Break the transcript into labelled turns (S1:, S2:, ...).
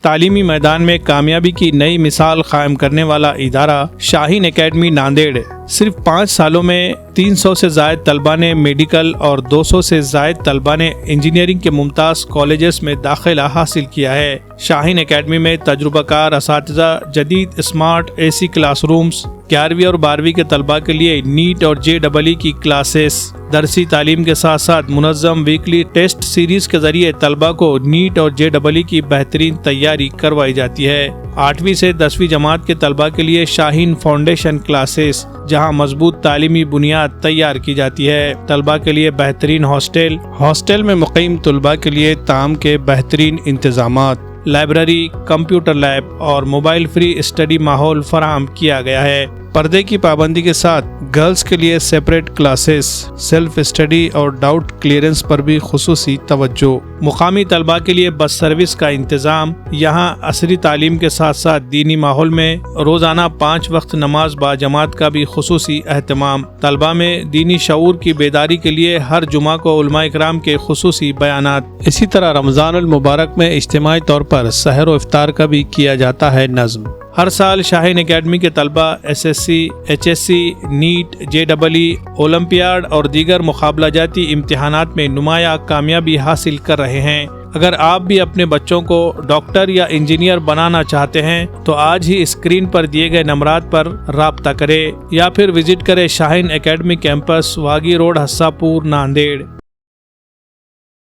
S1: تعلیمی میدان میں کامیابی کی نئی مثال قائم کرنے والا ادارہ شاہین اکیڈمی ناندیڑ صرف 5 سالوں میں 300 سے زائد طلبہ نے میڈیکل اور 200 سے زائد طلبہ نے انجینئرنگ کے ممتاز کالجز میں داخلہ حاصل کیا ہے۔ شاہین اکیڈمی میں تجربہ کار اساتذہ، جدید اسمارٹ اے سی کلاس رومز، 11ویں اور 12ویں کے طلبہ کے لیے نیٹ اور JEE کی کلاسز، درسی تعلیم کے ساتھ ساتھ منظم ویکلی ٹیسٹ سیریز کے ذریعے طلبہ کو نیٹ اور JEE کی بہترین تیاری کروائی جاتی ہے۔ 8ویں سے 10ویں جماعت کے طلبہ کے لیے شاہین فاؤنڈیشن کلاسز، جہاں مضبوط تعلیمی بنیاد تیار کی جاتی ہے۔ طلبہ کے لیے بہترین ہاسٹل میں مقیم طلبہ کے لیے طعام کے بہترین انتظامات، لائبریری، کمپیوٹر لیب اور موبائل فری اسٹڈی ماحول فراہم کیا گیا ہے۔ پردے کی پابندی کے ساتھ گرلز کے لیے سیپریٹ کلاسز، سیلف اسٹڈی اور ڈاؤٹ کلیئرنس پر بھی خصوصی توجہ۔ مقامی طلبہ کے لیے بس سروس کا انتظام، یہاں عصری تعلیم کے ساتھ ساتھ دینی ماحول میں روزانہ 5 وقت نماز باجماعت کا بھی خصوصی اہتمام۔ طلبہ میں دینی شعور کی بیداری کے لیے ہر جمعہ کو علماء اکرام کے خصوصی بیانات۔ اسی طرح رمضان المبارک میں اجتماعی طور پر سحر و افطار کا بھی کیا جاتا ہے نظم۔ ہر سال شاہین اکیڈمی کے طلبہ SSC، HSC، NEET, JEE، olympiad اور دیگر مقابلہ جاتی امتحانات میں نمایاں کامیابی حاصل کر رہے ہیں۔ اگر آپ بھی اپنے بچوں کو ڈاکٹر یا انجینئر بنانا چاہتے ہیں تو آج ہی اسکرین پر دیے گئے نمبرات پر رابطہ کریں یا پھر وزٹ کریں شاہین اکیڈمی کیمپس، واگی روڈ، حساپور، ناندیڑ۔